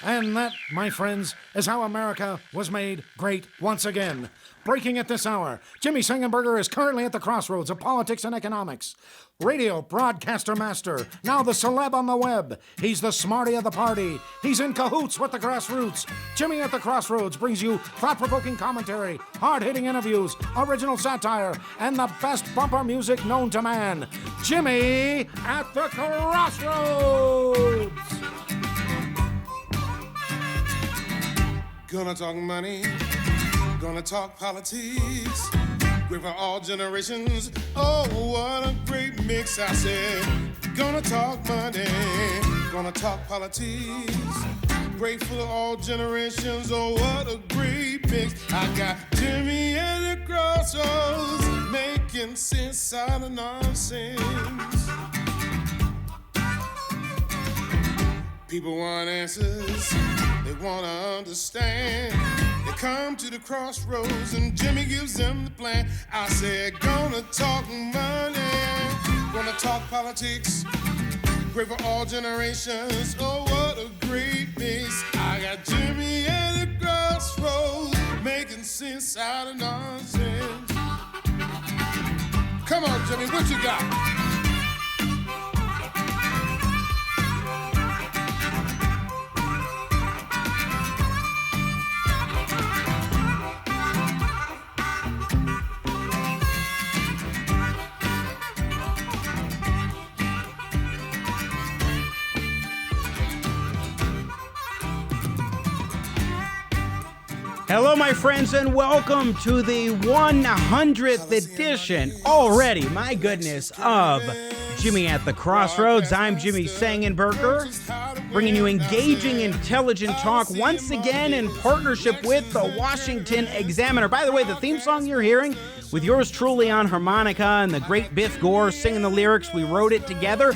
And that, my friends, is how America was made great once again. Breaking at this hour, Jimmy Sengenberger is currently at the crossroads of politics and economics. Radio broadcaster master, now the celeb on the web. He's the smarty of the party. He's in cahoots with the grassroots. Jimmy at the Crossroads brings you thought-provoking commentary, hard-hitting interviews, original satire, and the best bumper music known to man. Jimmy at the Crossroads! Gonna talk money, gonna talk politics, great for all generations. Oh, what a great mix, I said. Gonna talk money, gonna talk politics, great for all generations. Oh, what a great mix. I got Jimmy at the Crossroads, making sense out of nonsense. People want answers, they want to understand. They come to the crossroads and Jimmy gives them the plan. I said, gonna talk money, gonna talk politics, great for all generations. Oh, what a great mix. I got Jimmy at the crossroads, making sense out of nonsense. Come on, Jimmy, what you got? Hello, my friends, and welcome to the 100th edition already, my goodness, of Jimmy at the Crossroads. I'm Jimmy Sengenberger, bringing you engaging, intelligent talk once again in partnership with the Washington Examiner. By the way, the theme song you're hearing with yours truly on harmonica and the great Biff Gore singing the lyrics, we wrote it together.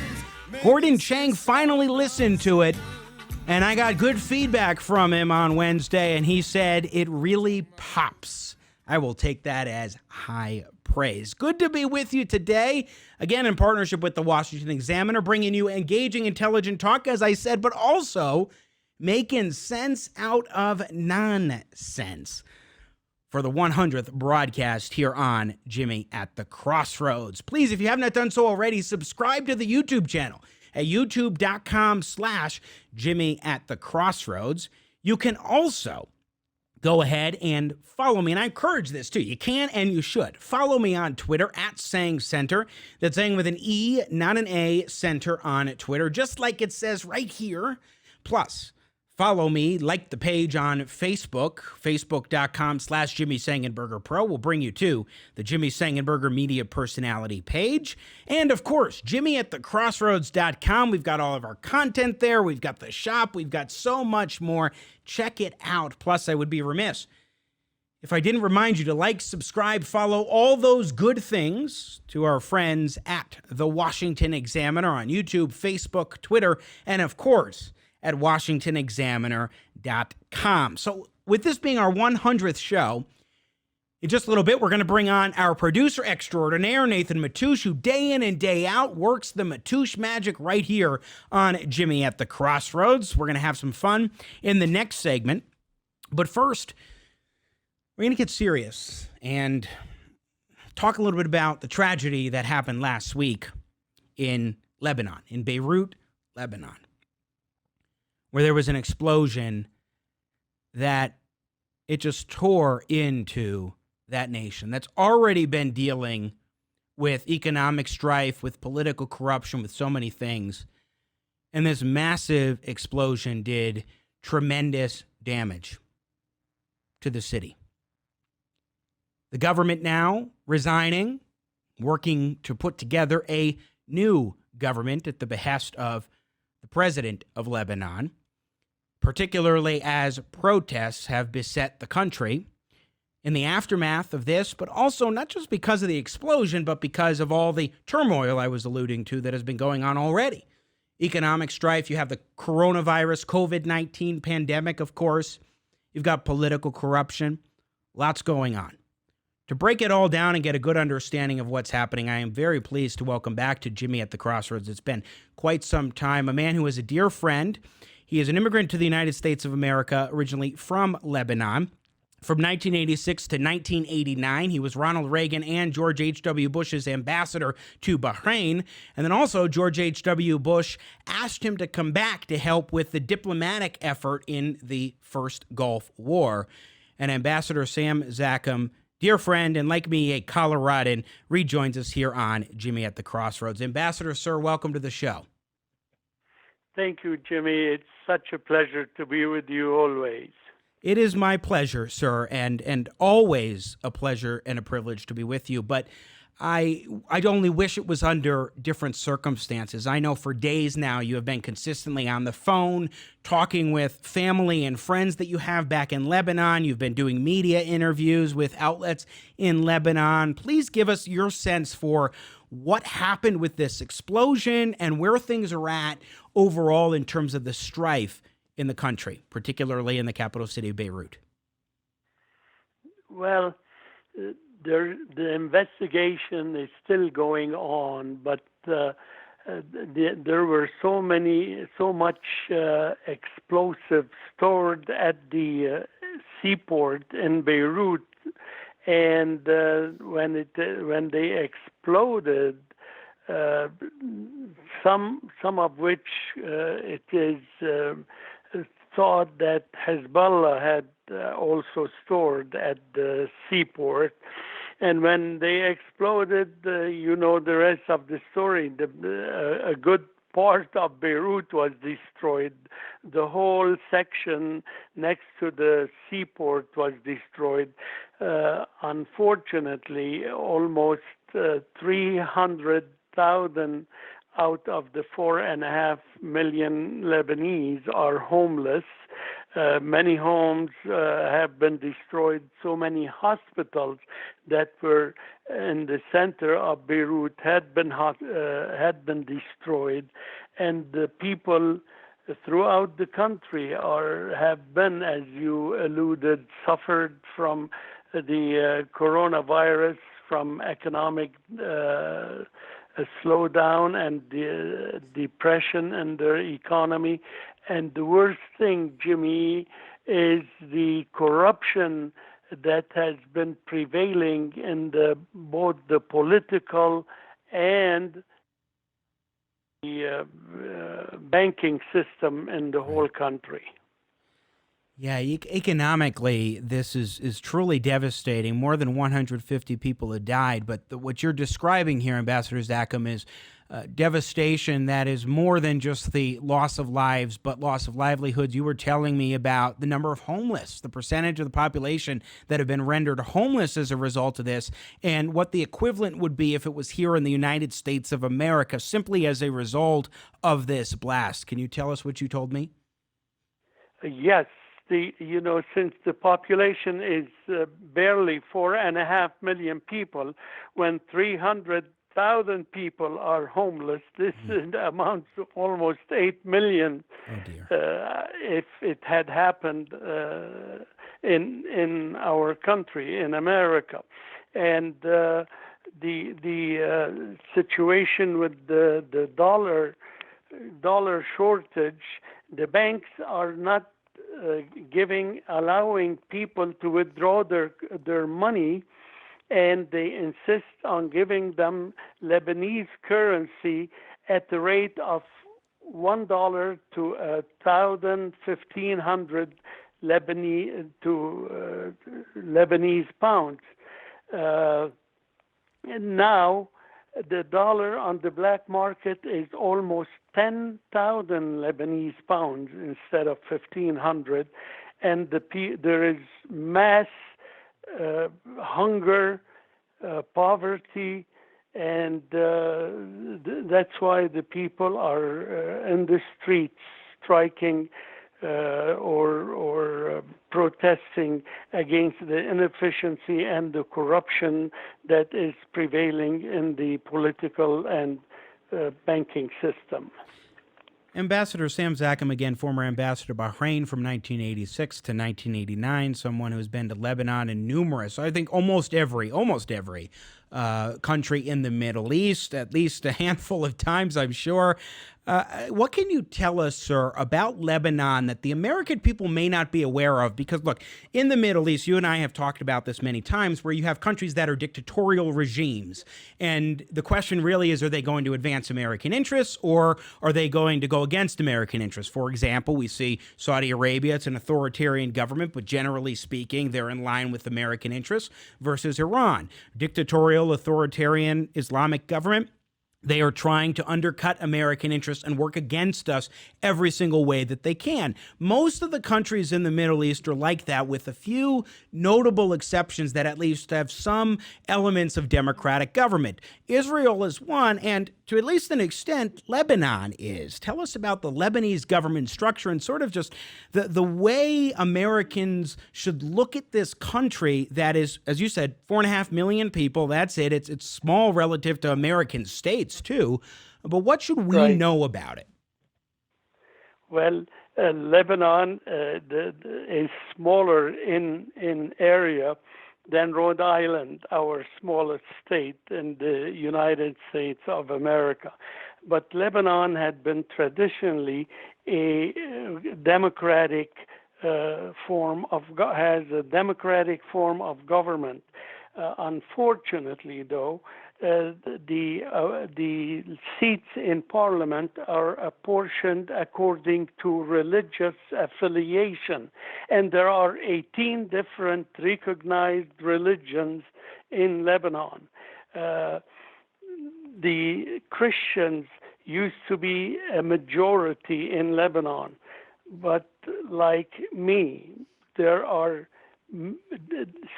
Gordon Chang finally listened to it, and I got good feedback from him on Wednesday, and he said it really pops. I will take that as high praise. Good to be with you today, again in partnership with the Washington Examiner, bringing you engaging, intelligent talk, as I said, but also making sense out of nonsense for the 100th broadcast here on Jimmy at the Crossroads. Please, if you have not done so already, subscribe to the YouTube channel at youtube.com/Jimmy at the Crossroads. You can also go ahead and follow me, and I encourage this too. You can and you should. Follow me on Twitter at Sang Center. That's Sang with an E, not an A, Center on Twitter, just like it says right here. Plus, follow me, like the page on Facebook, facebook.com/Jimmy Sengenberger Pro will bring you to the Jimmy Sengenberger Media Personality page. And of course, Jimmy at thecrossroads.com. We've got all of our content there. We've got the shop. We've got so much more. Check it out. Plus, I would be remiss if I didn't remind you to like, subscribe, follow all those good things to our friends at the Washington Examiner on YouTube, Facebook, Twitter, and of course, at WashingtonExaminer.com. So with this being our 100th show, in just a little bit, we're going to bring on our producer extraordinaire, Nathan Matoush, who day in and day out works the Matoush magic right here on Jimmy at the Crossroads. We're going to have some fun in the next segment. But first, we're going to get serious and talk a little bit about the tragedy that happened last week in Lebanon, in Beirut, Lebanon, where there was an explosion that it just tore into that nation that's already been dealing with economic strife, with political corruption, with so many things. And this massive explosion did tremendous damage to the city. The government now resigning, working to put together a new government at the behest of the president of Lebanon, particularly as protests have beset the country in the aftermath of this, but also not just because of the explosion, but because of all the turmoil I was alluding to that has been going on already. Economic strife, you have the coronavirus, COVID-19 pandemic, of course. You've got political corruption, lots going on. To break it all down and get a good understanding of what's happening, I am very pleased to welcome back to Jimmy at the Crossroads. It's been quite some time, a man who is a dear friend. He is an immigrant to the United States of America, originally from Lebanon. From 1986 to 1989, he was Ronald Reagan and George H.W. Bush's ambassador to Bahrain. And then also George H.W. Bush asked him to come back to help with the diplomatic effort in the First Gulf War. And Ambassador Sam Zakhem, dear friend and like me, a Coloradan, rejoins us here on Jimmy at the Crossroads. Ambassador, sir, welcome to the show. Thank you, Jimmy. It's such a pleasure to be with you always. It is my pleasure, sir, and always a pleasure and a privilege to be with you. But I'd only wish it was under different circumstances. I know for days now you have been consistently on the phone, talking with family and friends that you have back in Lebanon. You've been doing media interviews with outlets in Lebanon. Please give us your sense for what happened with this explosion and where things are at overall in terms of the strife in the country, particularly in the capital city of Beirut. Well, the investigation is still going on, but there were so much explosives stored at the seaport in Beirut, and when they exploded, some of which it is thought that Hezbollah had also stored at the seaport. And when they exploded, you know the rest of the story. A good part of Beirut was destroyed. The whole section next to the seaport was destroyed. Unfortunately, almost 300,000 out of the 4.5 million Lebanese are homeless. Many homes have been destroyed. So many hospitals that were in the center of Beirut had been destroyed, and the people throughout the country have been, as you alluded, suffered from the coronavirus, from economic a slowdown and depression in their economy. And the worst thing, Jimmy, is the corruption that has been prevailing in both the political and the banking system in the whole country. Yeah, economically, this is truly devastating. More than 150 people have died, but what you're describing here, Ambassador Zakhem, is devastation that is more than just the loss of lives, but loss of livelihoods. You were telling me about the number of homeless, the percentage of the population that have been rendered homeless as a result of this, and what the equivalent would be if it was here in the United States of America, simply as a result of this blast. Can you tell us what you told me? Yes. Since the population is barely 4.5 million people, when 300,000 people are homeless, this amounts to almost 8 million. Oh dear. If it had happened in our country, in America. And the situation with the dollar shortage, the banks are not allowing people to withdraw their money, and they insist on giving them Lebanese currency at the rate of $1 to 1,500 Lebanese pounds. And now the dollar on the black market is almost 10,000 Lebanese pounds instead of 1,500, and there is mass hunger, poverty, and that's why the people are in the streets striking or protesting against the inefficiency and the corruption that is prevailing in the political and banking system. Ambassador Sam Zakhem, again, former ambassador to Bahrain from 1986 to 1989, someone who's been to Lebanon in numerous, I think almost every country in the Middle East, at least a handful of times, I'm sure. What can you tell us, sir, about Lebanon that the American people may not be aware of? Because, look, in the Middle East, you and I have talked about this many times, where you have countries that are dictatorial regimes. And the question really is, are they going to advance American interests, or are they going to go against American interests? For example, we see Saudi Arabia, it's an authoritarian government, but generally speaking, they're in line with American interests, versus Iran, dictatorial, authoritarian Islamic government. They are trying to undercut American interests and work against us every single way that they can. Most of the countries in the Middle East are like that, with a few notable exceptions that at least have some elements of democratic government. Israel is one, and to at least an extent, Lebanon is. Tell us about the Lebanese government structure and sort of just the way Americans should look at this country that is, as you said, 4.5 million people. That's it. It's small relative to American states, too. But what should we know about it? Well, Lebanon is smaller in area than Rhode Island, our smallest state in the United States of America. But Lebanon had been traditionally a democratic has a democratic form of government. Unfortunately, though, the seats in parliament are apportioned according to religious affiliation, and there are 18 different recognized religions in Lebanon. The Christians used to be a majority in Lebanon, but like me, there are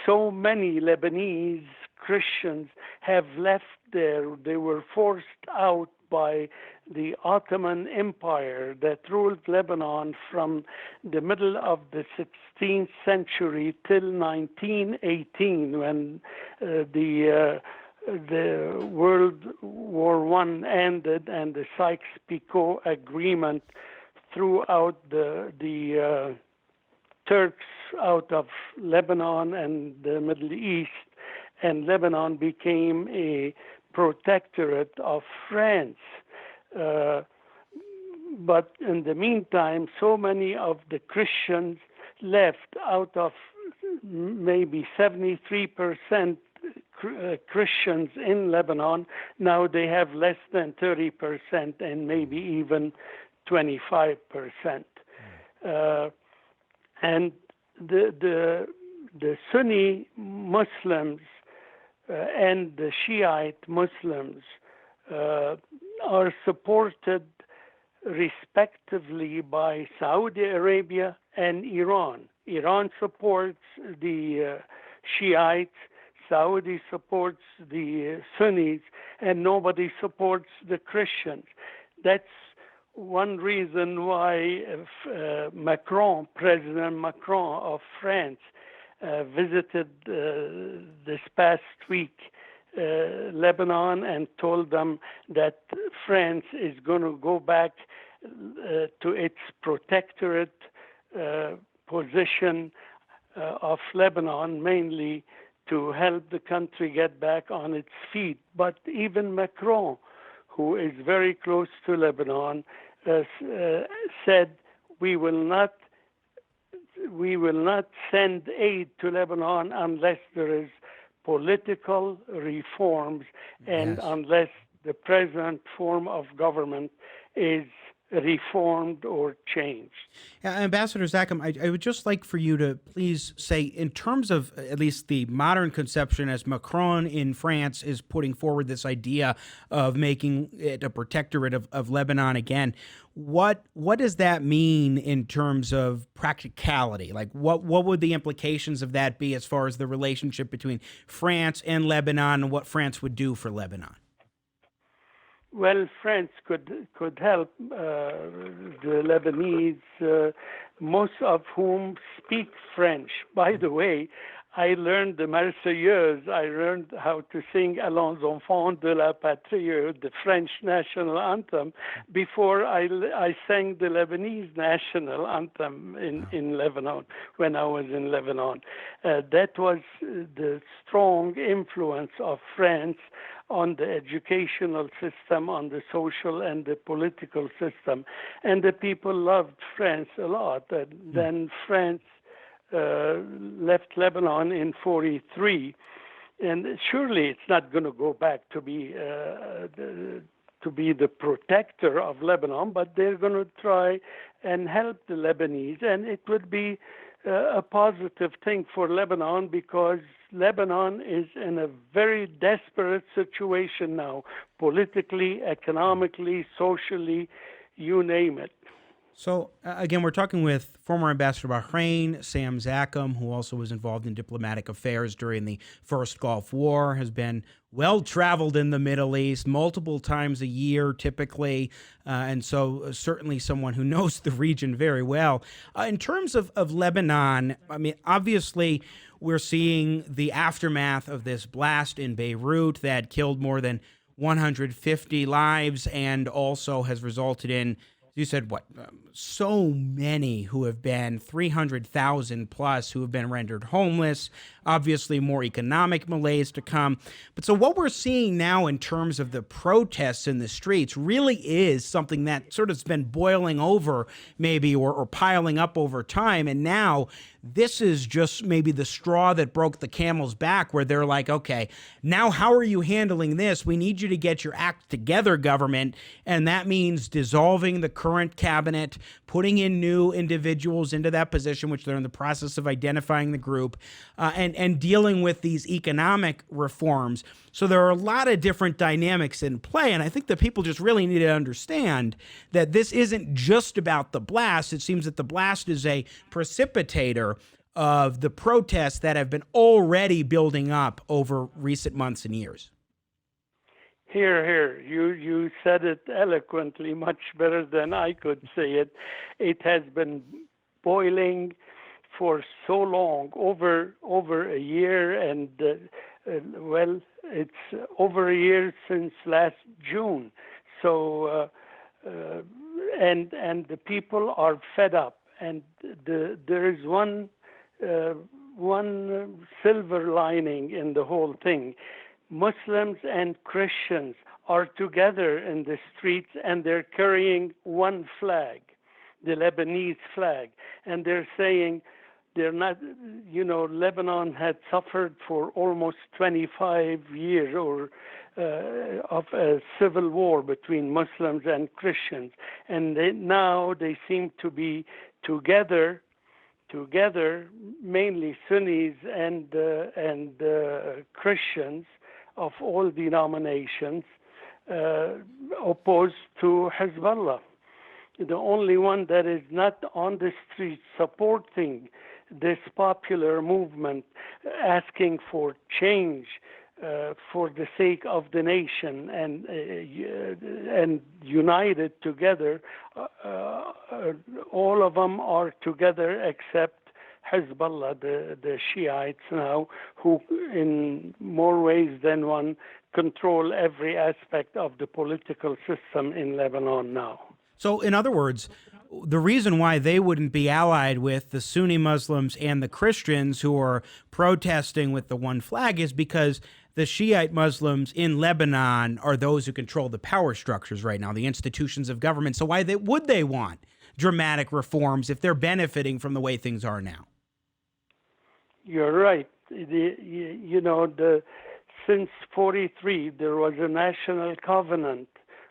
so many Lebanese Christians have left there. They were forced out by the Ottoman Empire that ruled Lebanon from the middle of the 16th century till 1918, when the World War I ended and the Sykes-Picot Agreement threw out the Turks out of Lebanon and the Middle East, and Lebanon became a protectorate of France. But in the meantime, so many of the Christians left. Out of maybe 73% Christians in Lebanon, now they have less than 30% and maybe even 25%. And the Sunni Muslims and the Shiite Muslims are supported respectively by Saudi Arabia and Iran. Iran supports the Shiites, Saudi supports the Sunnis, and nobody supports the Christians. That's one reason why President Macron of France, visited this past week Lebanon and told them that France is going to go back to its protectorate position of Lebanon, mainly to help the country get back on its feet. But even Macron, who is very close to Lebanon, said we will not send aid to Lebanon unless there is political reforms and unless the present form of government is reformed or changed. Ambassador Zakhem, I would just like for you to please say, in terms of at least the modern conception, as Macron in France is putting forward this idea of making it a protectorate of Lebanon again, what does that mean in terms of practicality? Like, what would the implications of that be as far as the relationship between France and Lebanon and what France would do for Lebanon? Well, France could help the Lebanese, most of whom speak French. By the way, I learned the Marseillaise. I learned how to sing Allons enfants de la patrie, the French national anthem, before I sang the Lebanese national anthem in Lebanon when I was in Lebanon. That was the strong influence of France on the educational system, on the social and the political system. And the people loved France a lot. Then France left Lebanon in 43, and surely it's not going to go back to be the protector of Lebanon, but they're going to try and help the Lebanese, and it would be a positive thing for Lebanon, because Lebanon is in a very desperate situation now, politically, economically, socially, you name it. So, again, we're talking with former Ambassador of Bahrain, Sam Zakhem, who also was involved in diplomatic affairs during the First Gulf War, has been well-traveled in the Middle East multiple times a year, typically, and so certainly someone who knows the region very well. In terms of Lebanon, I mean, obviously, we're seeing the aftermath of this blast in Beirut that killed more than 150 lives and also has resulted in, you said, so many who have been 300,000 plus who have been rendered homeless, obviously more economic malaise to come. But so what we're seeing now in terms of the protests in the streets really is something that sort of has been boiling over maybe or piling up over time. And now this is just maybe the straw that broke the camel's back, where they're like, okay, now how are you handling this? We need you to get your act together, government. And that means dissolving the current cabinet, putting in new individuals into that position, which they're in the process of identifying the group, and dealing with these economic reforms. So there are a lot of different dynamics in play. And I think that people just really need to understand that this isn't just about the blast. It seems that the blast is a precipitator of the protests that have been already building up over recent months and years. Here. You said it eloquently, much better than I could say it. It has been boiling for so long, over a year, and well, it's over a year since last June. So, and the people are fed up, and there is one silver lining in the whole thing. Muslims and Christians are together in the streets, and they're carrying one flag, the Lebanese flag, and they're saying they're not, Lebanon had suffered for almost 25 years of a civil war between Muslims and Christians, and now they seem to be together, mainly Sunnis and Christians of all denominations, opposed to Hezbollah. The only one that is not on the street supporting this popular movement, asking for change for the sake of the nation and united together, all of them are together except Hezbollah, the Shiites now, who in more ways than one control every aspect of the political system in Lebanon now. So, in other words, the reason why they wouldn't be allied with the Sunni Muslims and the Christians who are protesting with the one flag is because the Shiite Muslims in Lebanon are those who control the power structures right now, the institutions of government. So why would they want dramatic reforms if they're benefiting from the way things are now? You're right. Since 43, there was a national covenant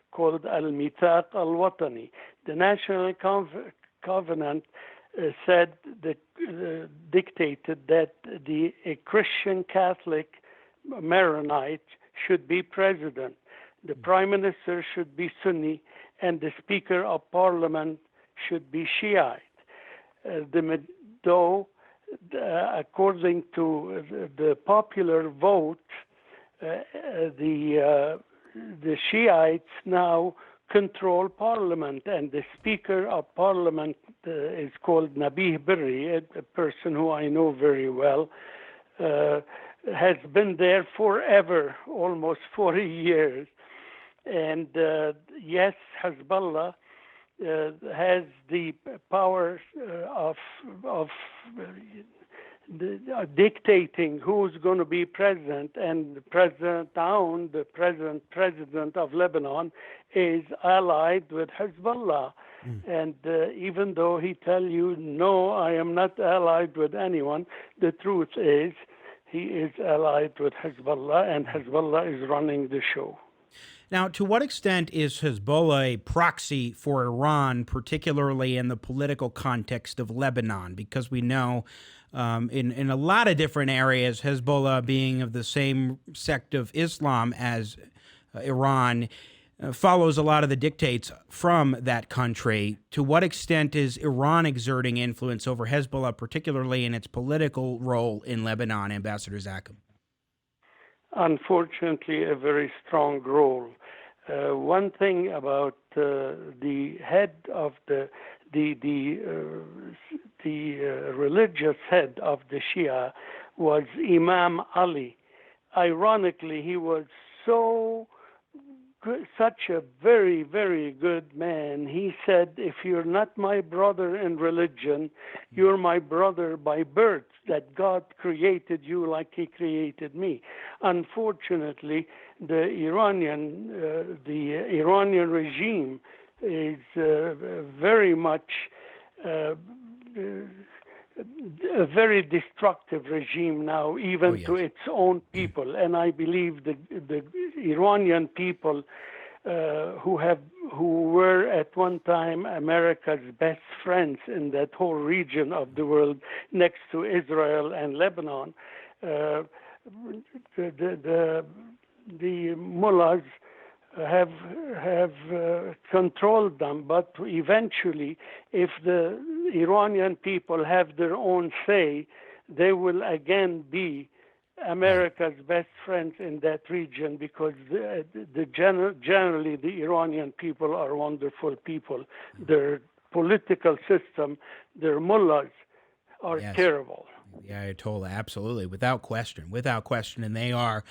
called Al-Mithaq Al-Watani. The national covenant said that dictated that a Christian Catholic Maronite should be president. The prime minister should be Sunni, and the speaker of parliament should be Shiite. According to the popular vote, the Shiites now control parliament, and the speaker of parliament is called Nabih Berri, a person who I know very well. has been there forever, almost 40 years. And yes, Hezbollah has the power of dictating who's going to be president, and President Aoun, the president of Lebanon, is allied with Hezbollah. And even though he tell you, no, I am not allied with anyone, the truth is he is allied with Hezbollah, and Hezbollah is running the show. Now, to what extent is Hezbollah a proxy for Iran, particularly in the political context of Lebanon? Because we know in a lot of different areas, Hezbollah being of the same sect of Islam as Iran, follows a lot of the dictates from that country. To what extent is Iran exerting influence over Hezbollah, particularly in its political role in Lebanon, Ambassador Zakhem? Unfortunately, a very strong role. One thing about the head of the religious head of the Shia was Imam Ali. Ironically, he was such a very, very good man. He said, if you're not my brother in religion, you're my brother by birth, that God created you like he created me. Unfortunately, the Iranian regime is very much a very destructive regime now, even to its own people. And I believe the Iranian people who were at one time America's best friends in that whole region of the world, next to Israel and Lebanon, the mullahs have controlled them, but eventually, if the Iranian people have their own say, they will again be America's best friends in that region, because generally the Iranian people are wonderful people. Their political system, their mullahs are terrible. Yeah, Ayatollah, absolutely, without question, and they are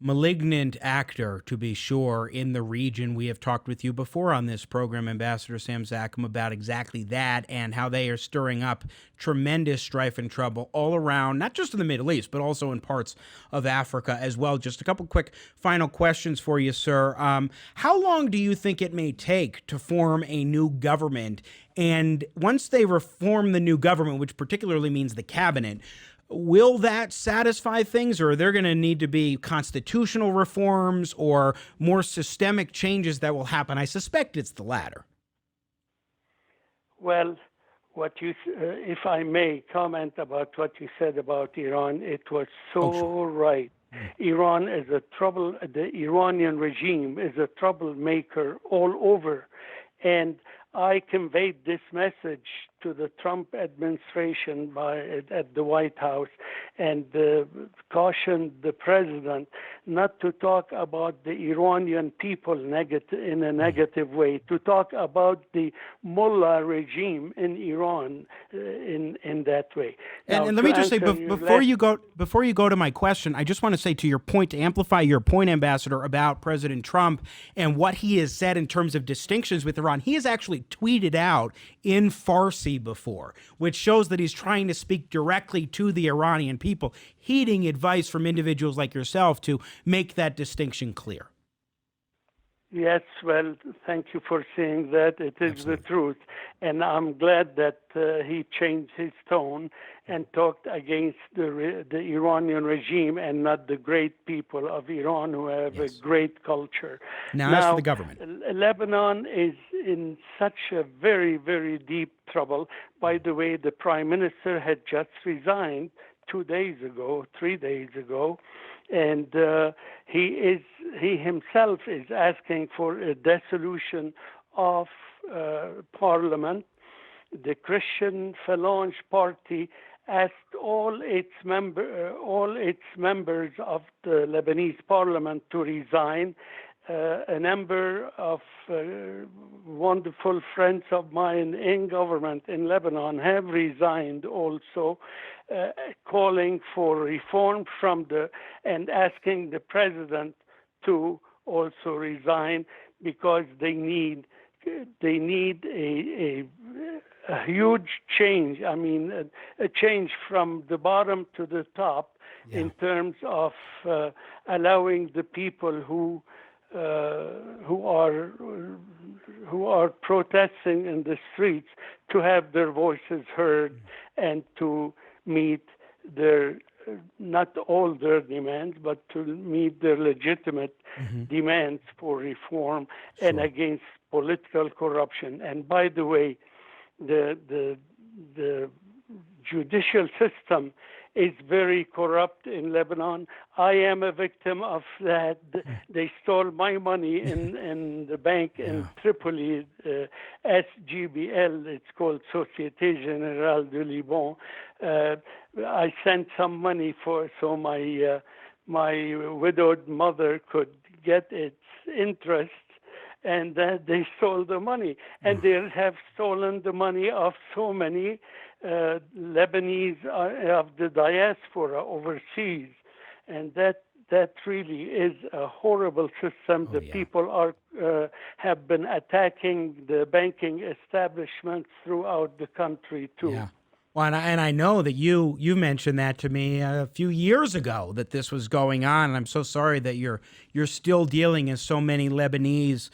malignant actor, to be sure, in the region. We have talked with you before on this program, Ambassador Sam Zakhem, about exactly that and how they are stirring up tremendous strife and trouble all around, not just in the Middle East, but also in parts of Africa as well. Just a couple quick final questions for you, sir. How long do you think it may take to form a new government? And once they reform the new government, which particularly means the cabinet, will that satisfy things, or are there going to need to be constitutional reforms or more systemic changes that will happen? I suspect it's the latter. Well, if I may comment about what you said about Iran, it was so right. Iran is the Iranian regime is a troublemaker all over. And I conveyed this message to the Trump administration at the White House, and cautioned the president not to talk about the Iranian people in a negative way, to talk about the mullah regime in Iran in that way. And let me just say, before you go to my question, I just want to say, to your point, to amplify your point, Ambassador, about President Trump and what he has said in terms of distinctions with Iran. He has actually tweeted out in Farsi before, which shows that he's trying to speak directly to the Iranian people, heeding advice from individuals like yourself to make that distinction clear. Yes, well, thank you for saying that. It is Absolutely. The truth. And I'm glad that he changed his tone and talked against the Iranian regime and not the great people of Iran who have a great culture. Now, as for the government. Lebanon is in such a very, very deep trouble. By the way, the prime minister had just resigned 3 days ago, and he himself is asking for a dissolution of parliament. The Christian Phalange Party asked all its members of the Lebanese parliament to resign. A number of wonderful friends of mine in government in Lebanon have resigned also. calling for reform and asking the president to also resign, because they need a huge change. I mean, a change from the bottom to the top in terms of allowing the people who are protesting in the streets to have their voices heard and to meet their, not all their demands, but to meet their legitimate demands for reform and against political corruption. And by the way, the judicial system is very corrupt in Lebanon. I am a victim of that. They stole my money in the bank in Tripoli, SGBL, it's called Société Générale du Liban. I sent some money so my widowed mother could get its interest, and they stole the money. And they have stolen the money of so many Lebanese of the diaspora overseas. And that really is a horrible system. The people have been attacking the banking establishment throughout the country too. Yeah. Well, and I know that you mentioned that to me a few years ago, that this was going on, and I'm so sorry that you're still dealing, as so many Lebanese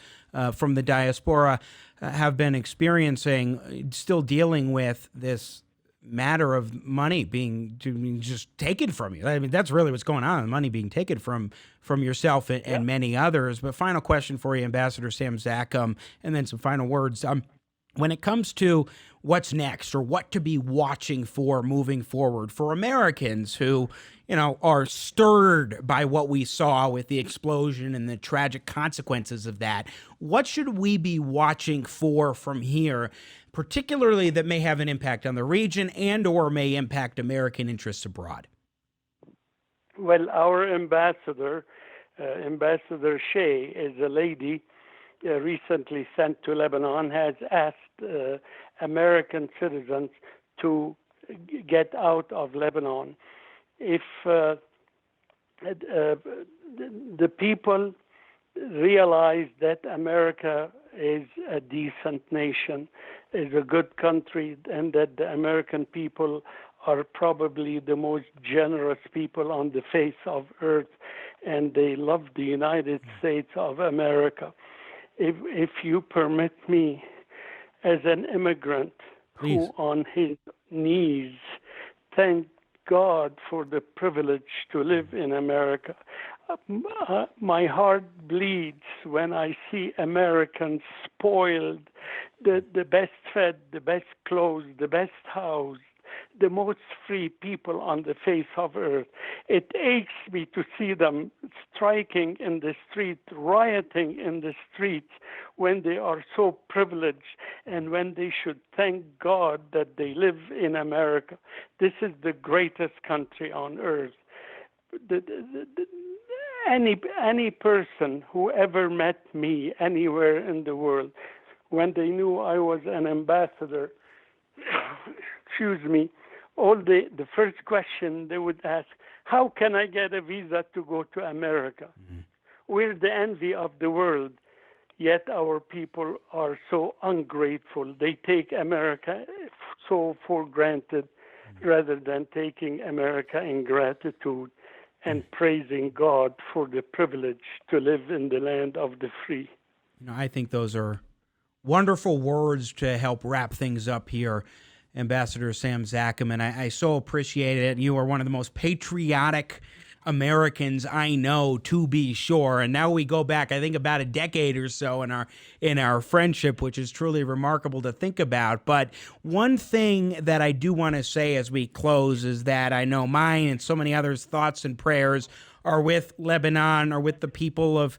from the diaspora have been experiencing, still dealing with this matter of money being just taken from you. I mean, that's really what's going on, money being taken from yourself and many others. But final question for you, Ambassador Sam Zakhem, and then some final words. When it comes to what's next, or what to be watching for moving forward for Americans who, are stirred by what we saw with the explosion and the tragic consequences of that, what should we be watching for from here, particularly that may have an impact on the region and or may impact American interests abroad? Well, our ambassador, Ambassador Shea, is a lady recently sent to Lebanon, has asked American citizens to get out of Lebanon. If the people realize that America is a decent nation, is a good country, and that the American people are probably the most generous people on the face of earth, and they love the United States of America. If you permit me, as an immigrant who on his knees thank God for the privilege to live in America, my heart bleeds when I see Americans spoiled, the best fed, the best clothed, the best housed, the most free people on the face of earth. It aches me to see them striking in the street, rioting in the streets, when they are so privileged and when they should thank God that they live in America. This is the greatest country on earth. Any person who ever met me anywhere in the world, when they knew I was an ambassador, the first question they would ask, how can I get a visa to go to America? We're the envy of the world, yet our people are so ungrateful. They take America so for granted rather than taking America in gratitude and praising God for the privilege to live in the land of the free. I think those are wonderful words to help wrap things up here, Ambassador Sam Zakhem, and I so appreciate it. You are one of the most patriotic Americans I know, to be sure. And now we go back, I think, about a decade or so in our friendship, which is truly remarkable to think about. But one thing that I do want to say as we close is that I know mine and so many others' thoughts and prayers are with Lebanon, are with the people of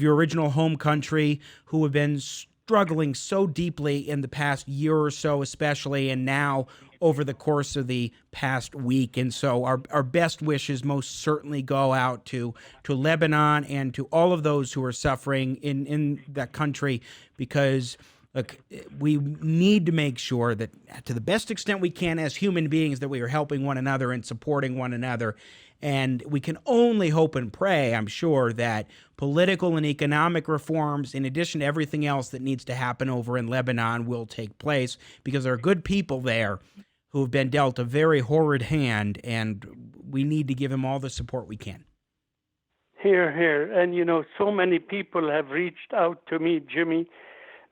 your original home country who have been struggling so deeply in the past year or so, especially, and now over the course of the past week. And so our best wishes most certainly go out to Lebanon and to all of those who are suffering in that country, because look, we need to make sure that to the best extent we can as human beings that we are helping one another and supporting one another. And we can only hope and pray, I'm sure, that political and economic reforms, in addition to everything else that needs to happen over in Lebanon, will take place, because there are good people there who have been dealt a very horrid hand, and we need to give them all the support we can. Here, here. And, so many people have reached out to me, Jimmy,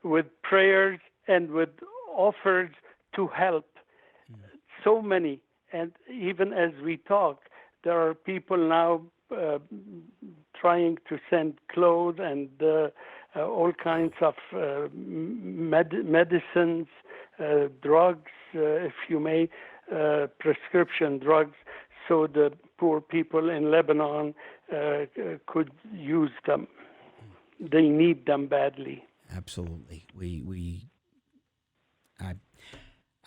with prayers and with offers to help. So many. And even as we talk, there are people now trying to send clothes and all kinds of medicines, drugs, if you may, prescription drugs, so the poor people in Lebanon could use them. They need them badly. Absolutely.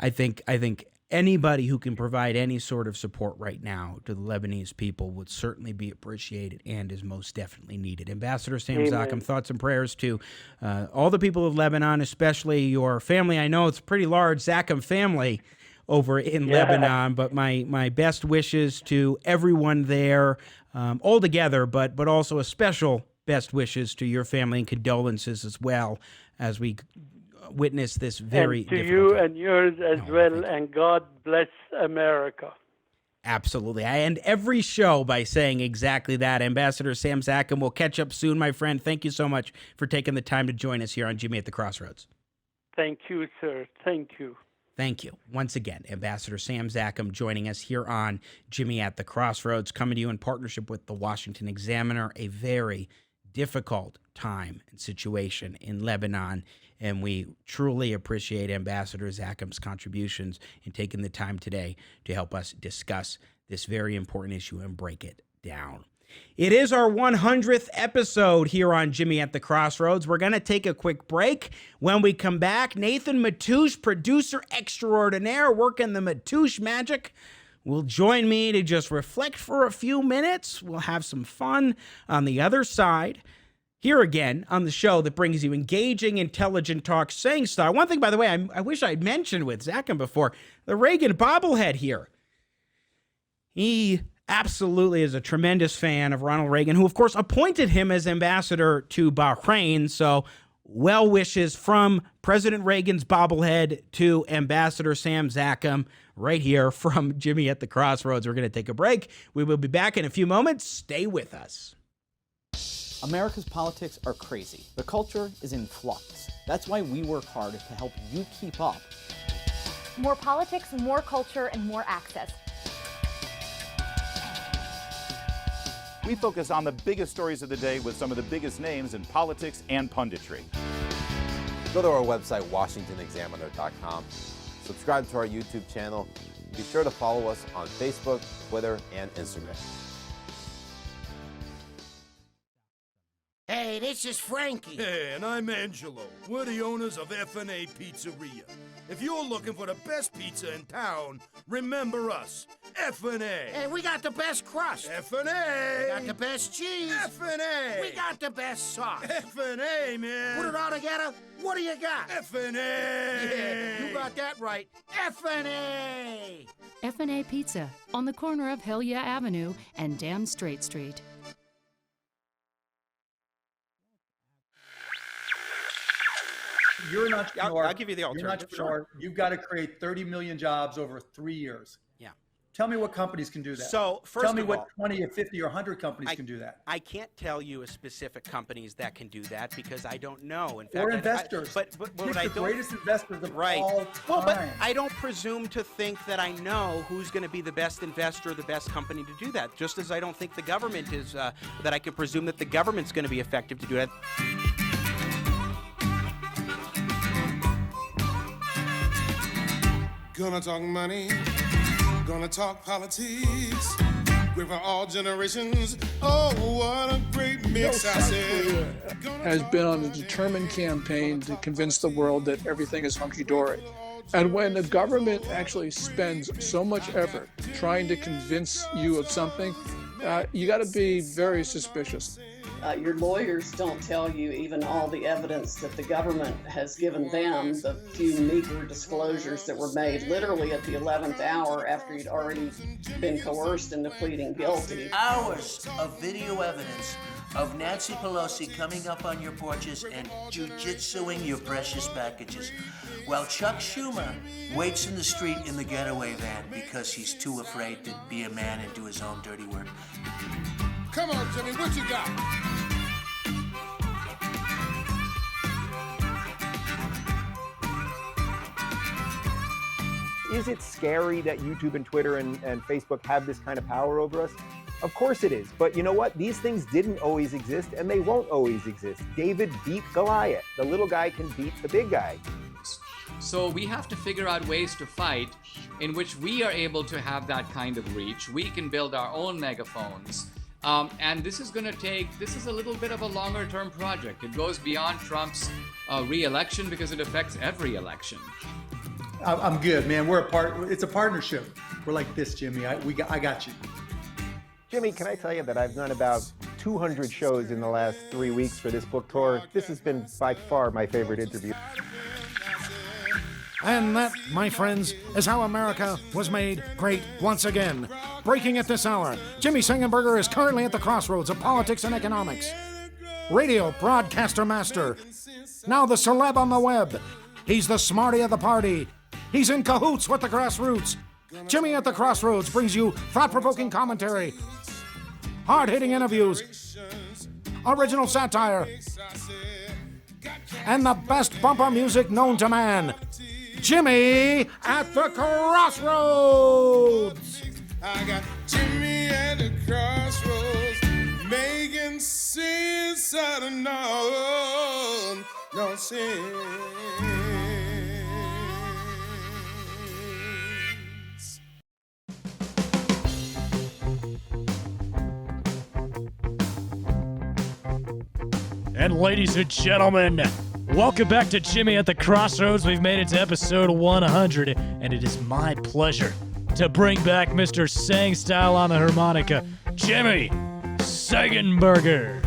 I think anybody who can provide any sort of support right now to the Lebanese people would certainly be appreciated and is most definitely needed. Ambassador Sam Zakhem, thoughts and prayers to all the people of Lebanon, especially your family. I know it's a pretty large Zakhem family over in Lebanon, but my best wishes to everyone there all together, but also a special best wishes to your family and condolences as well as we witness this very and to you time. And yours as well, and God bless America. Absolutely. I end every show by saying exactly that. Ambassador Sam Zakhem, we'll catch up soon, my friend. Thank you so much for taking the time to join us here on Jimmy at the Crossroads. Thank you, sir. Thank you. Thank you. Once again, Ambassador Sam Zakhem joining us here on Jimmy at the Crossroads, coming to you in partnership with the Washington Examiner, a very difficult time and situation in Lebanon. And we truly appreciate Ambassador Zakhem's contributions in taking the time today to help us discuss this very important issue and break it down. It is our 100th episode here on Jimmy at the Crossroads. We're going to take a quick break. When we come back, Nathan Matoush, producer extraordinaire, working the Matoush magic, will join me to just reflect for a few minutes. We'll have some fun on the other side. Here again on the show that brings you engaging, intelligent talk, saying style. One thing, by the way, I wish I'd mentioned with Zakhem before, the Reagan bobblehead here. He absolutely is a tremendous fan of Ronald Reagan, who, of course, appointed him as ambassador to Bahrain. So well wishes from President Reagan's bobblehead to Ambassador Sam Zakhem right here from Jimmy at the Crossroads. We're going to take a break. We will be back in a few moments. Stay with us. America's politics are crazy. The culture is in flux. That's why we work hard to help you keep up. More politics, more culture, and more access. We focus on the biggest stories of the day with some of the biggest names in politics and punditry. Go to our website, WashingtonExaminer.com. Subscribe to our YouTube channel. Be sure to follow us on Facebook, Twitter, and Instagram. Hey, this is Frankie. Hey, and I'm Angelo. We're the owners of F&A Pizzeria. If you're looking for the best pizza in town, remember us, F&A. Hey, we got the best crust. F&A. We got the best cheese. F&A. We got the best sauce. F&A, man. Put it all together, what do you got? F&A. Yeah, you got that right. F&A. F&A Pizza on the corner of Hill Yeah Avenue and Dam Straight Street. You're an entrepreneur. I'll give you the alternative. You're an entrepreneur. Sure. You've got to create 30 million jobs over 3 years. Yeah. Tell me what companies can do that. So, first Tell me of what all, 20 or 50 or 100 companies can do that. I can't tell you a specific companies that can do that because I don't know. In fact, or investors. But what I the don't, greatest investors of right. all time. Well, but I don't presume to think that I know who's going to be the best investor, the best company to do that. Just as I don't think the government is, that I can presume that the government's going to be effective to do that. Gonna talk money, gonna talk politics. Great for all generations. Oh, what a great mix, I said. Has been on a determined campaign to convince the world that everything is hunky-dory. And when the government actually spends so much effort trying to convince you of something, you got to be very suspicious. Your lawyers don't tell you even all the evidence that the government has given them, the few meager disclosures that were made literally at the 11th hour after you'd already been coerced into pleading guilty. Hours of video evidence of Nancy Pelosi coming up on your porches and jujitsuing your precious packages, while Chuck Schumer waits in the street in the getaway van because he's too afraid to be a man and do his own dirty work. Come on, Jimmy, what you got? Is it scary that YouTube and Twitter and Facebook have this kind of power over us? Of course it is. But you know what? These things didn't always exist, and they won't always exist. David beat Goliath. The little guy can beat the big guy. So we have to figure out ways to fight in which we are able to have that kind of reach. We can build our own megaphones. And this is a little bit of a longer term project. It goes beyond Trump's re-election because it affects every election. I'm good, man. It's a partnership. We're like this, Jimmy. I got you. Jimmy, can I tell you that I've done about 200 shows in the last 3 weeks for this book tour? This has been by far my favorite interview. And that, my friends, is how America was made great once again. Breaking at this hour, Jimmy Sengenberger is currently at the crossroads of politics and economics. Radio broadcaster master. Now the celeb on the web. He's the smarty of the party. He's in cahoots with the grassroots. Jimmy at the Crossroads brings you thought-provoking commentary, hard-hitting interviews, original satire, and the best bumper music known to man. Jimmy at the Crossroads. I got Jimmy at the crossroads, making sense out of no sense. And ladies and gentlemen, welcome back to Jimmy at the Crossroads. We've made it to episode 100, and it is my pleasure to bring back Mr. Sang Style on the harmonica, Jimmy Sengenberger.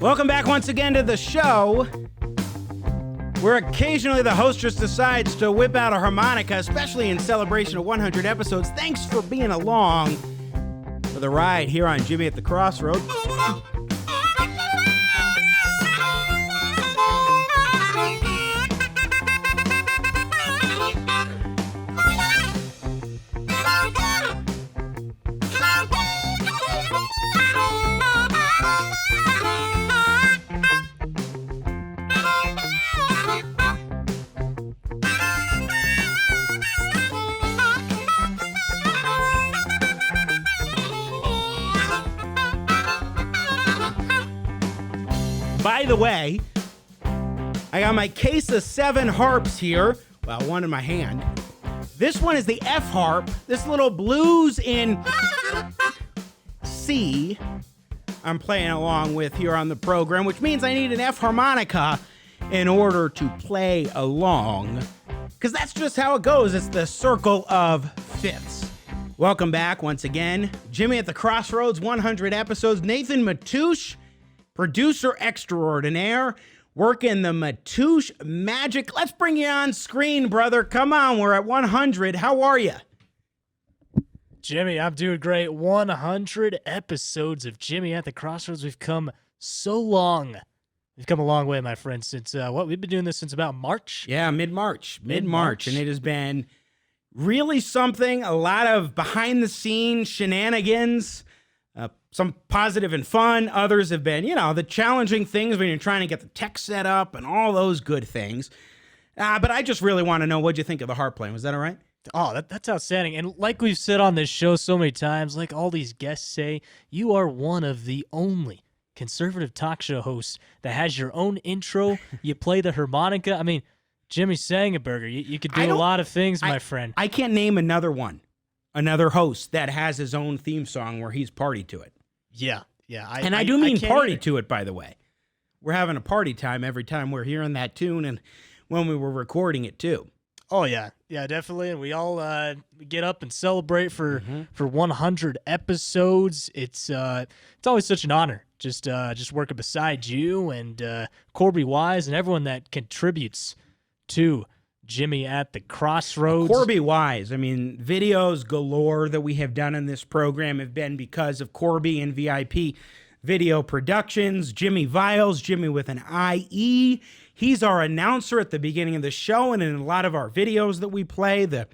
Welcome back once again to the show, where occasionally the hostess decides to whip out a harmonica, especially in celebration of 100 episodes. Thanks for being along for the ride here on Jimmy at the Crossroads. By the way, I got my case of 7 harps here. Well, one in my hand. This one is the F harp. This little blues in C I'm playing along with here on the program, which means I need an F harmonica in order to play along. Because that's just how it goes. It's the circle of fifths. Welcome back once again. Jimmy at the Crossroads, 100 episodes. Nathan Matoush, producer extraordinaire, working the Matoush magic. Let's bring you on screen, brother. Come on, we're at 100. How are you? Jimmy, I'm doing great. 100 episodes of Jimmy at the Crossroads. We've come so long. We've come a long way, my friend, since, we've been doing this since about March? Yeah, mid-March. And it has been really something, a lot of behind-the-scenes shenanigans, some positive and fun. Others have been, the challenging things when you're trying to get the tech set up and all those good things. But I just really want to know, what'd you think of the harp playing? Was that all right? Oh, that's outstanding. And like we've said on this show so many times, like all these guests say, you are one of the only conservative talk show hosts that has your own intro. You play the harmonica. I mean, Jimmy Sengenberger, you could do a lot of things, my friend. I can't name another host that has his own theme song where he's party to it. Yeah. I do mean party to it, by the way. We're having a party time every time we're hearing that tune and when we were recording it, too. Oh, yeah. Yeah, definitely. And we all get up and celebrate for 100 episodes. It's always such an honor just working beside you and Corby Wise and everyone that contributes to Jimmy at the Crossroads. Corby Wise. I mean, videos galore that we have done in this program have been because of Corby and VIP Video Productions. Jimmy Viles, Jimmy with an IE. He's our announcer at the beginning of the show and in a lot of our videos that we play, the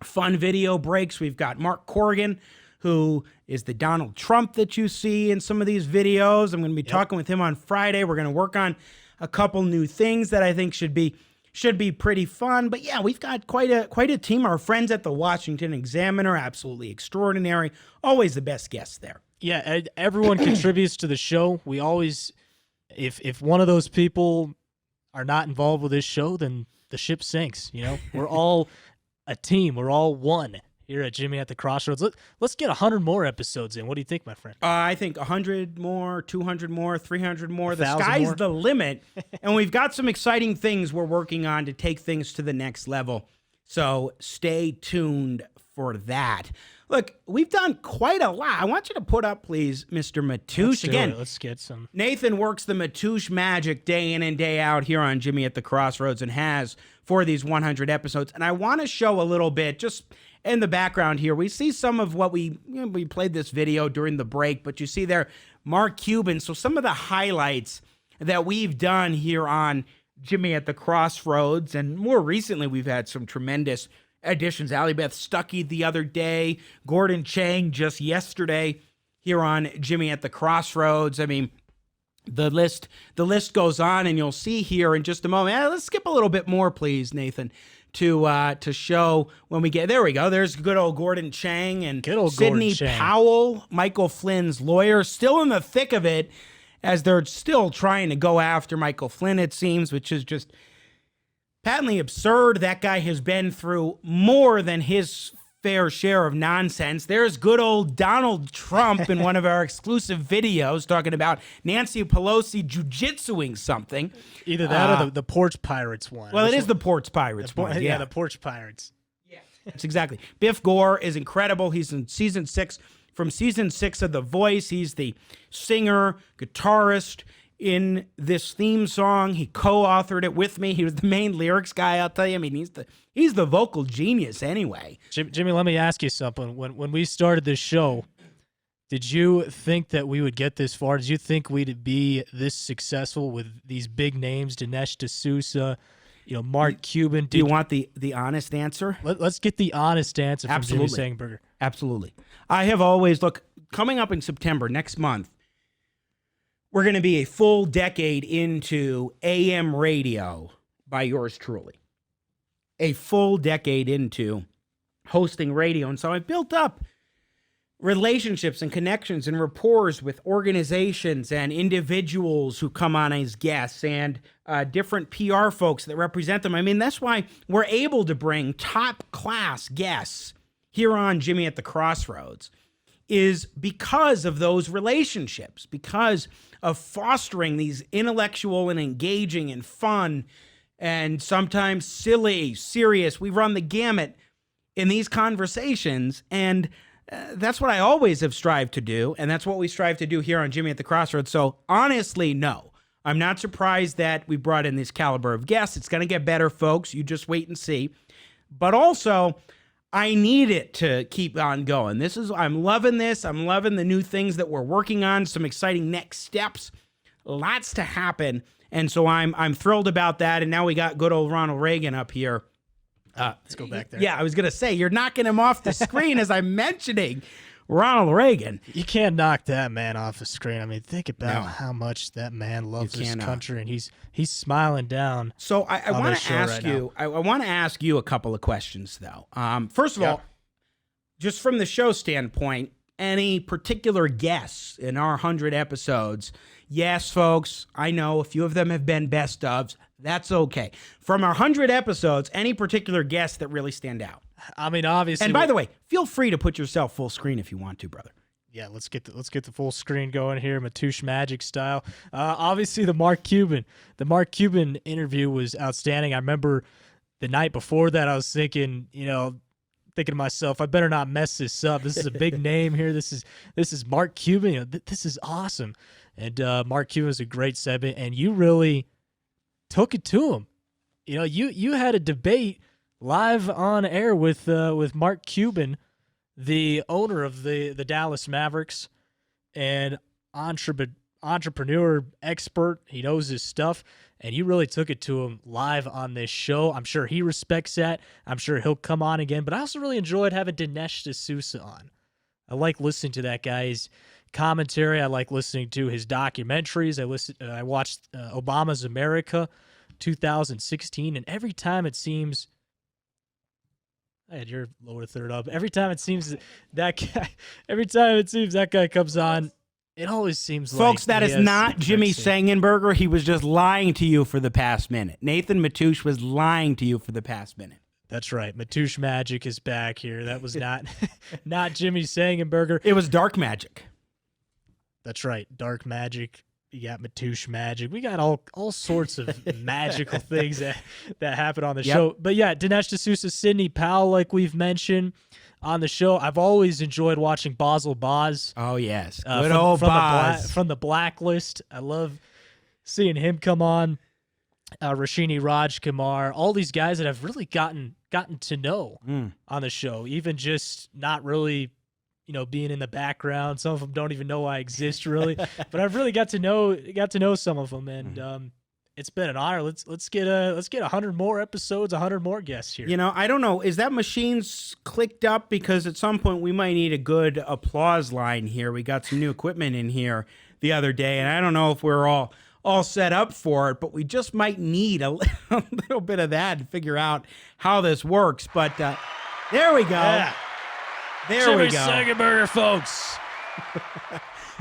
fun video breaks. We've got Mark Corrigan, who is the Donald Trump that you see in some of these videos. I'm going to be talking with him on Friday. We're going to work on a couple new things that I think should be pretty fun. But yeah, we've got quite a team. Our friends at the Washington Examiner, absolutely extraordinary. Always the best guests there. Yeah, everyone contributes to the show. We always, if one of those people are not involved with this show, then the ship sinks. We're all a team. We're all one here at Jimmy at the Crossroads. Let's get 100 more episodes in. What do you think, my friend? I think 100 more, 200 more, 300 more. The 1,000 sky's more. the limit. And we've got some exciting things we're working on to take things to the next level. So stay tuned for that. Look, we've done quite a lot. I want you to put up, please, Mr. Matoush. Again, let's get some. Nathan works the Matoush magic day in and day out here on Jimmy at the Crossroads and has for these 100 episodes. And I want to show a little bit, just in the background here, we see some of what we played this video during the break, but you see there Mark Cuban. So some of the highlights that we've done here on Jimmy at the Crossroads, and more recently we've had some tremendous additions. Allie Beth Stuckey the other day, Gordon Chang just yesterday here on Jimmy at the Crossroads. I mean, the list goes on, and you'll see here in just a moment. Let's skip a little bit more, please, Nathan, to show when we get there. We go. There's good old Gordon Chang and Sidney Powell, Michael Flynn's lawyer, still in the thick of it as they're still trying to go after Michael Flynn, it seems, which is just patently absurd. That guy has been through more than his fair share of nonsense. There's good old Donald Trump in one of our exclusive videos talking about Nancy Pelosi jujitsuing something. Either that or the Porch Pirates one. Well, it is the Porch Pirates one. Yeah, the Porch Pirates. Yeah, that's exactly. Biff Gore is incredible. He's in season 6. From season 6 of The Voice, he's the singer, guitarist in this theme song. He co-authored it with me. He was the main lyrics guy, I'll tell you. I mean, he's the vocal genius anyway. Jimmy, let me ask you something. When we started this show, did you think that we would get this far? Did you think we'd be this successful with these big names, Dinesh D'Souza, Mark Cuban? Do you want the honest answer? Let's get the honest answer from Jimmy Sengenberger. Absolutely. I have always, coming up in September, next month, we're going to be a full decade into AM radio by yours truly. A full decade into hosting radio. And so I've built up relationships and connections and rapport with organizations and individuals who come on as guests and different PR folks that represent them. I mean, that's why we're able to bring top-class guests here on Jimmy at the Crossroads, is because of those relationships, because of fostering these intellectual and engaging and fun and sometimes silly, serious, we run the gamut, in these conversations. And that's what I always have strived to do. And that's what we strive to do here on Jimmy at the Crossroads. So honestly, no, I'm not surprised that we brought in this caliber of guests. It's going to get better, folks. You just wait and see. But also, I need it to keep on going. I'm loving this. I'm loving the new things that we're working on, some exciting next steps, lots to happen. And so I'm thrilled about that. And now we got good old Ronald Reagan up here. Let's go back there. Yeah, I was going to say, you're knocking him off the screen as I'm mentioning Ronald Reagan. You can't knock that man off the screen. I mean, think about how much that man loves this country, and he's smiling down. So I want to ask you. I want to ask you a couple of questions, though. First of all, just from the show standpoint, any particular guests in our 100 episodes? Yes, folks, I know a few of them have been best ofs. That's okay. From our 100 episodes, any particular guests that really stand out? I mean, obviously. And by the way, feel free to put yourself full screen if you want to, brother. Yeah, let's get the full screen going here, Matoush Magic style. Obviously, the Mark Cuban interview was outstanding. I remember the night before that, I was thinking to myself, I better not mess this up. This is a big name here. This is Mark Cuban. This is awesome. And Mark Cuban was a great segment, and you really took it to him. You had a debate live on air with Mark Cuban, the owner of the Dallas Mavericks, and entrepreneur expert. He knows his stuff, and you really took it to him live on this show. I'm sure he respects that. I'm sure he'll come on again. But I also really enjoyed having Dinesh D'Souza on. I like listening to that guy's commentary. I like listening to his documentaries. I watched Obama's America 2016, and every time it seems I had your lower third up. Every time it seems that guy comes on, it always seems like folks, that is not Jimmy Sengenberger. He was just lying to you for the past minute. Nathan Matoush was lying to you for the past minute. That's right. Matoush Magic is back here. That was not not Jimmy Sengenberger. It was Dark Magic. That's right. Dark Magic. You got Matoush Magic. We got all sorts of magical things that happen on the show. But yeah, Dinesh D'Souza, Sidney Powell, like we've mentioned on the show. I've always enjoyed watching Basel Boz. Oh, yes. Good old Boz. From the Blacklist. I love seeing him come on. Rashini Rajkumar, all these guys that I've really gotten to know on the show, even just not really being in the background. Some of them don't even know I exist really, but I've really got to know some of them, and it's been an honor. Let's get 100 more episodes, 100 more guests here. I don't know. Is that machine's clicked up? Because at some point we might need a good applause line here. We got some new equipment in here the other day, and I don't know if we're all set up for it, but we just might need a little bit of that to figure out how this works. But there we go. Yeah. There we go. Jimmy Sengenberger, folks.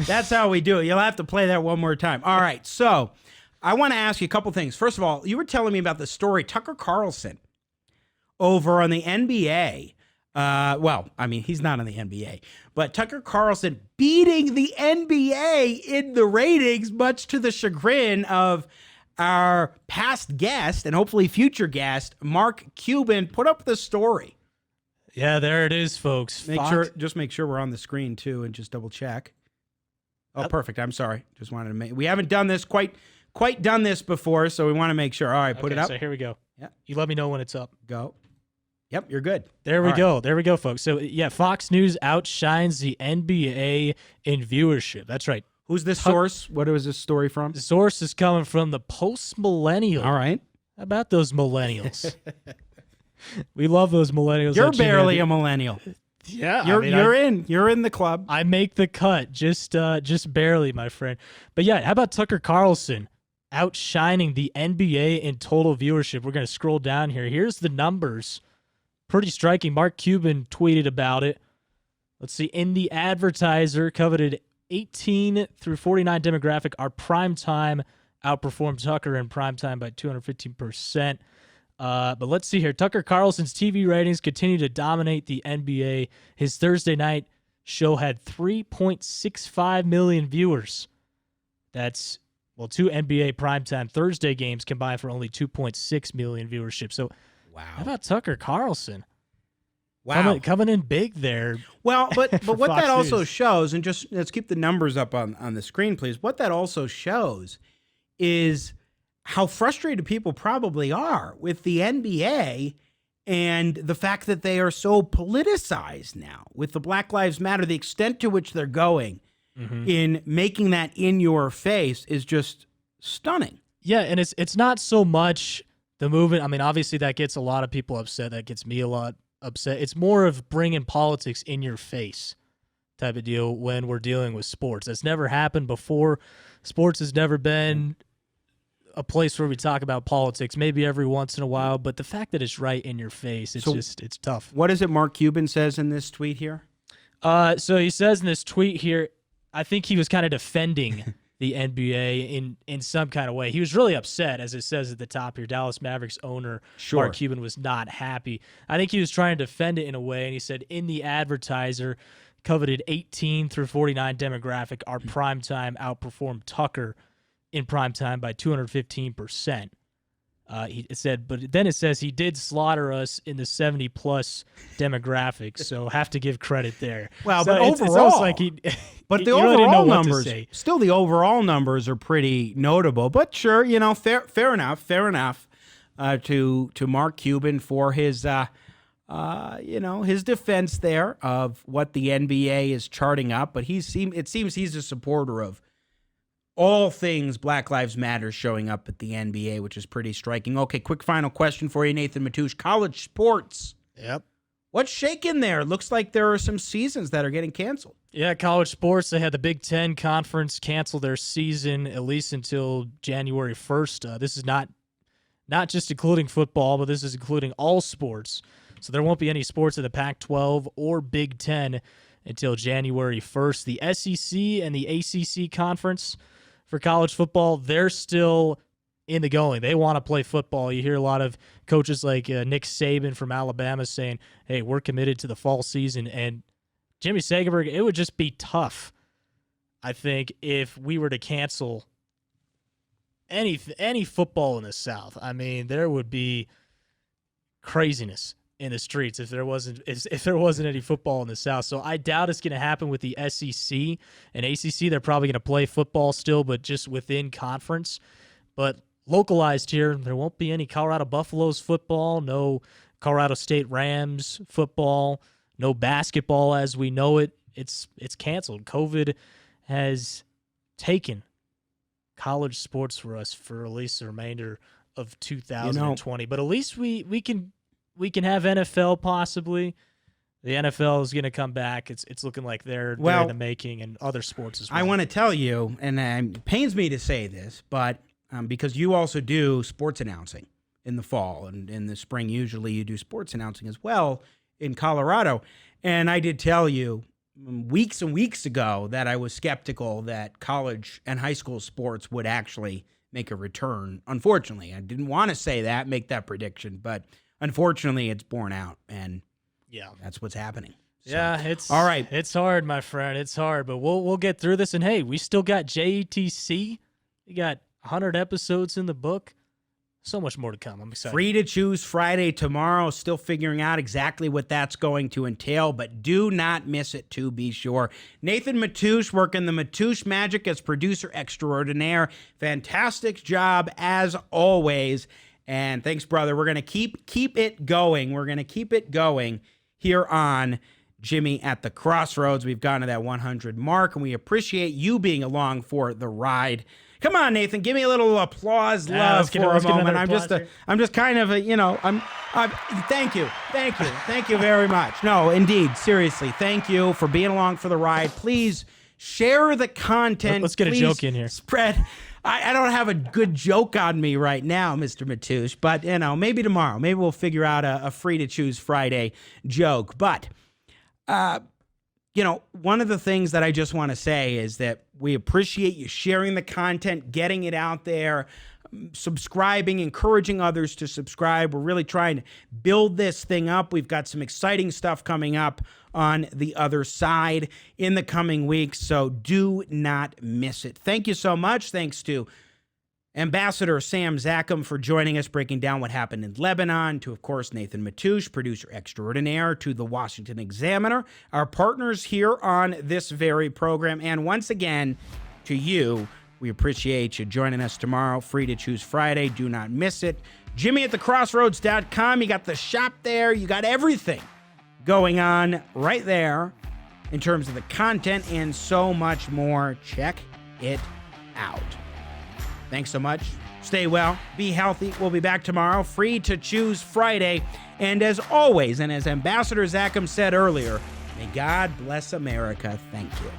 That's how we do it. You'll have to play that one more time. All right, so I want to ask you a couple things. First of all, you were telling me about the story Tucker Carlson over on the NBA. Well, I mean, he's not on the NBA, but Tucker Carlson beating the NBA in the ratings, much to the chagrin of our past guest and hopefully future guest, Mark Cuban. Put up the story. Yeah, there it is, folks. Just make sure we're on the screen too, and just double check. Oh, perfect. I'm sorry. Just wanted to we haven't done this quite done this before, so we want to make sure. All right, put it up. So here we go. Yeah, you let me know when it's up. Go. Yep, you're good. There we go. There we go, folks. So yeah, Fox News outshines the NBA in viewership. That's right. Who's this source? What was this story from? The source is coming from the Post-Millennial. All right. How about those millennials? We love those millennials. You're barely a millennial. Yeah, you're in the club. I make the cut, just barely, my friend. But yeah, how about Tucker Carlson outshining the NBA in total viewership? We're going to scroll down here. Here's the numbers. Pretty striking. Mark Cuban tweeted about it. Let's see. In the Advertiser, coveted 18 through 49 demographic, our primetime outperformed Tucker in primetime by 215%. But let's see here. Tucker Carlson's TV ratings continue to dominate the NBA. His Thursday night show had 3.65 million viewers. That's, two NBA primetime Thursday games combined for only 2.6 million viewership. So, wow. How about Tucker Carlson? Wow. Coming in big there. Well, but what Fox that also News. shows, and just let's keep the numbers up on the screen, please. What that also shows is how frustrated people probably are with the NBA and the fact that they are so politicized now with the Black Lives Matter. The extent to which they're going in making that in your face is just stunning. Yeah, and it's not so much the movement. I mean, obviously that gets a lot of people upset. That gets me a lot upset. It's more of bringing politics in your face type of deal when we're dealing with sports. That's never happened before. Sports has never been a place where we talk about politics, maybe every once in a while, but the fact that it's right in your face, it's tough. What is it Mark Cuban says in this tweet here? So he says in this tweet here, I think he was kind of defending the NBA in some kind of way. He was really upset, as it says at the top here. Dallas Mavericks owner Mark Cuban was not happy. I think he was trying to defend it in a way, and he said, in the advertiser, coveted 18 through 49 demographic, our primetime outperformed Tucker in primetime by 215%. It said, but then it says he did slaughter us in the 70-plus demographic, so have to give credit there. Well, so but it's overall, almost like but the you really didn't know overall what to numbers, say. still the overall numbers are pretty notable. But sure, fair enough to Mark Cuban for his his defense there of what the NBA is charting up. But it seems he's a supporter of all things Black Lives Matter showing up at the NBA, which is pretty striking. Okay, quick final question for you, Nathan Matoush. College sports. Yep. What's shaking there? Looks like there are some seasons that are getting canceled. Yeah, college sports, they had the Big Ten Conference cancel their season at least until January 1st. This is not just including football, but this is including all sports. So there won't be any sports in the Pac-12 or Big Ten until January 1st. The SEC and the ACC Conference for college football, they're still in the going. They want to play football. You hear a lot of coaches like Nick Saban from Alabama saying, hey, we're committed to the fall season. And Jimmy Sengenberger, it would just be tough, I think, if we were to cancel any football in the South. I mean, there would be craziness in the streets if there wasn't any football in the South. So I doubt it's going to happen with the SEC and ACC. They're probably going to play football still, but just within conference. But localized here, there won't be any Colorado Buffaloes football, no Colorado State Rams football, no basketball as we know it. It's canceled. COVID has taken college sports for us for at least the remainder of 2020. But at least we can have NFL possibly. The NFL is going to come back. It's looking like they're in the making, and other sports as well. I want to tell you, and it pains me to say this, but because you also do sports announcing in the fall, and in the spring usually you do sports announcing as well in Colorado. And I did tell you weeks and weeks ago that I was skeptical that college and high school sports would actually make a return. Unfortunately, I didn't want to say that, make that prediction, but unfortunately, it's borne out, and that's what's happening. So, yeah, it's all right. It's hard, my friend. It's hard, but we'll get through this. And hey, we still got JATC. We got 100 episodes in the book. So much more to come. I'm excited. Free to choose Friday tomorrow. Still figuring out exactly what that's going to entail, but do not miss it to be sure. Nathan Matoush working the Matoush magic as producer extraordinaire. Fantastic job as always. And thanks, brother. We're going to keep it going. We're going to keep it going here on Jimmy at the Crossroads. We've gotten to that 100 mark, and we appreciate you being along for the ride. Come on, Nathan, give me a little applause, love for a moment. I'm just kind of thank you very much. No, indeed, seriously, thank you for being along for the ride. Please share the content. Let's get a joke in here. Spread. I don't have a good joke on me right now, Mr. Matoush, but maybe tomorrow. Maybe we'll figure out a free to choose Friday joke. But one of the things that I just want to say is that we appreciate you sharing the content, getting it out there, subscribing, encouraging others to subscribe. We're really trying to build this thing up. We've got some exciting stuff coming up on the other side in the coming weeks, so do not miss it. Thank you so much. Thanks to Ambassador Sam Zakhem for joining us, breaking down what happened in Lebanon, to, of course, Nathan Matoush, producer extraordinaire, to the Washington Examiner, our partners here on this very program, and once again, to you. We appreciate you joining us tomorrow. Free to choose Friday. Do not miss it. Jimmy at thecrossroads.com. You got the shop there. You got everything going on right there in terms of the content and so much more. Check it out. Thanks so much. Stay well. Be healthy. We'll be back tomorrow. Free to choose Friday. And as always, and as Ambassador Zakhem said earlier, may God bless America. Thank you.